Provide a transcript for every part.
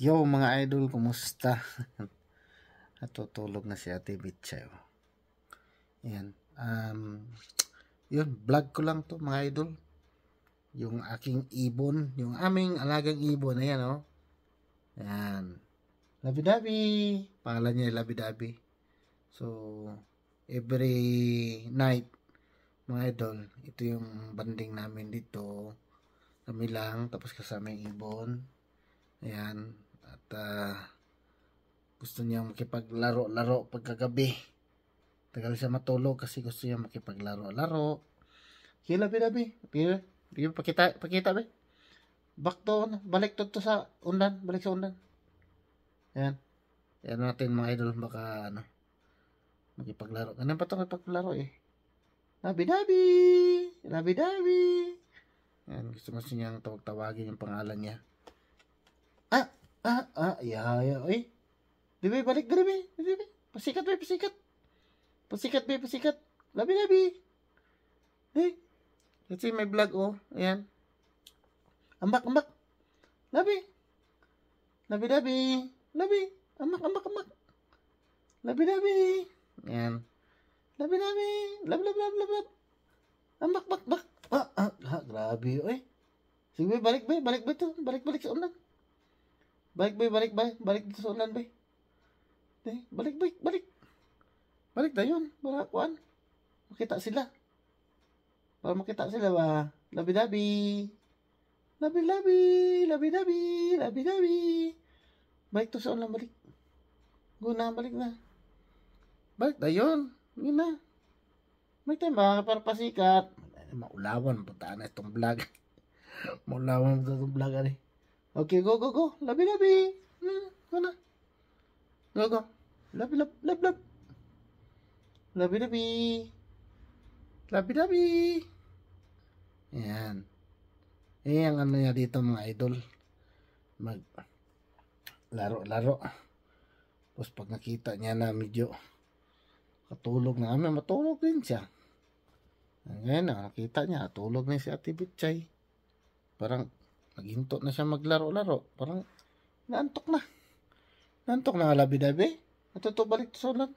Yo mga idol, kumusta? Natutulog na si Ate Bitchay. Ayan. Yun, vlog ko lang to mga idol. Yung aking ibon, yung aming alagang ibon. Ayan oh. Ayan. Labi-dabi. Pangalan niya Labi-dabi. So, every night, mga idol, ito yung banding namin dito. Kami lang, tapos kasama yung ibon. Ayan. At gusto niya makipaglaro-laro pagkagabi. Tagal siya matulog kasi gusto niya makipaglaro-laro. Kaya labi-labi. Pakita ba? Back doon. Balik to sa undan. Balik sa undan. Ayan. Ayan natin mga idol. Baka makipaglaro. Ganun pa ito makipaglaro eh. Labi-dabi. Labi-dabi. Ayan. Gusto niyang tawagin yung pangalan niya. Ay. Dibi, balik dibi. Pasikat. Pasikat. Labi. Eh, kasi may vlog oh. Ayan. Ambak. Labi. Labi. Ambak. Labi. Ayan. Labi. Lab. Ambak. Grabe eh. Sige, balik to. Balik sa unan. Balik dito sa unan ba. Balik. Balik na yun. Para kuan. Makita sila ba. Labi-dabi. Balik to sa unan. Balik. Guna, balik na. Balik na yun. Yun na. Balik tayo mga para maulawan. Puntaan na itong vlog. Maulawan mo itong vlog. Okay, go. Labi. Guna. Go. Lab. Labi. Ayan. Ang ano niya dito mga idol. Mag laro. Tapos pag nakita niya na medyo katulog na kami, matulog din siya. Ngayon nakita niya, tulog na si Ate Bitchay. Parang naghinto na siya maglaro-laro. Parang naantok na. Naantok na labi-dabi. Ito balik sa ulan.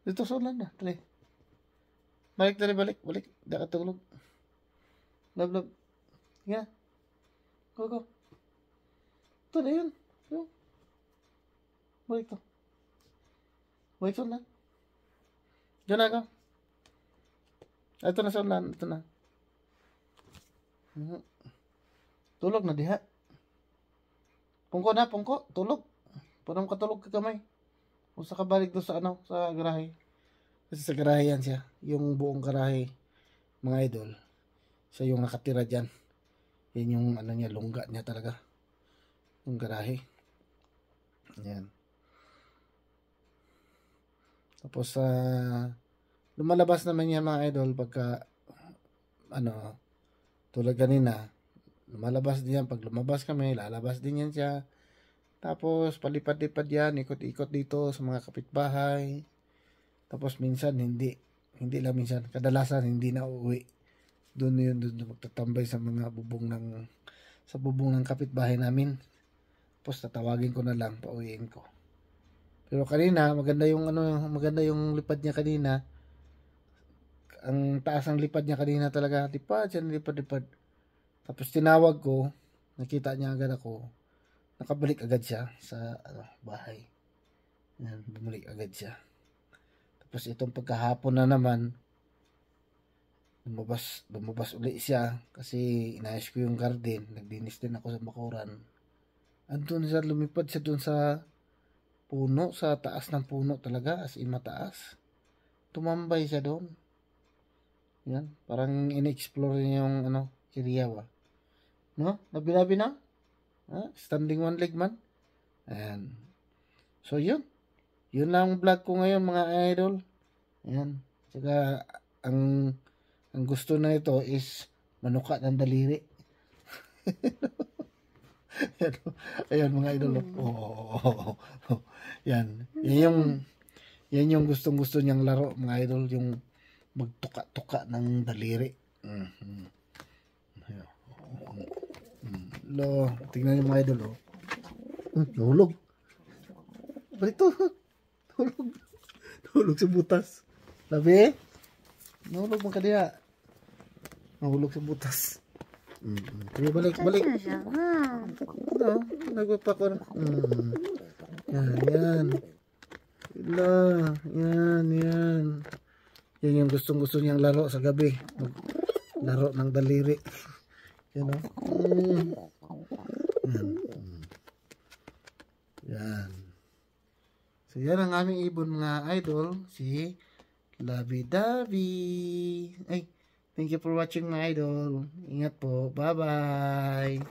Dito sa ulan na. Tali. Balik. Di ka tulog. Lab. Yeah. Go. Ito na yun. Balik to. Balik sa ulan. Diyan na ka. Ito na sa ulan. Ito na. Tulog na diha. Pungko. Tulog. Parang katulog ka kamay. O sa kabalik doon sa garahe. Kasi sa garahe yan siya. Yung buong garahe, mga idol. Siya yung nakatira dyan. Yan yung niya, lungga niya talaga. Yung garahe. Yan. Tapos, lumalabas naman yan mga idol pagka, tulad kanina, lumalabas din yan. Pag lumabas kami, lalabas din yan siya. Tapos, palipad-lipad yan, ikot-ikot dito sa mga kapitbahay. Tapos, minsan, hindi lang minsan, kadalasan, hindi na uuwi. Doon magtatambay sa mga bubong ng kapitbahay namin. Tapos, tatawagin ko na lang, pauwiin ko. Pero kanina, maganda yung lipad niya kanina. Ang taas ng lipad niya kanina talaga, lipad. Tapos, tinawag ko, nakita niya agad ako. Nakabalik agad siya sa bahay. Yan, bumalik agad siya. Tapos itong pagkahapon na naman, lumabas uli siya kasi inayos ko yung garden. Nagdinis din ako sa bakuran. Andun siya, lumipad siya dun sa puno, sa taas ng puno talaga, as in mataas. Tumambay siya doon. Yan, parang in-explore niya yung area ba. No? Labi na? Standing one leg man. Ayan. So yun lang vlog ko ngayon mga idol. Ayan. Saka ang gusto na ito is manuka ng daliri. Ayan mga idol. Yan yung gustong-gusto niyang laro mga idol, yung magtuka-tuka ng daliri. Lo, tingnan niyo mga idol. Nahulog. Balito. Nahulog. Nahulog sa butas. Labi? Nahulog mo ka diya. Nahulog sa butas. Sige, balik. Nagpapak. Yan. Ila. Yan. Yan yung gustong-gusto niyang laro sa gabi. Laro ng daliri. Yan o. Yan. So yan ang aming ibon mga idol. Si Labi-Dabi. Ay, thank you for watching mga idol. Ingat po. Bye-bye.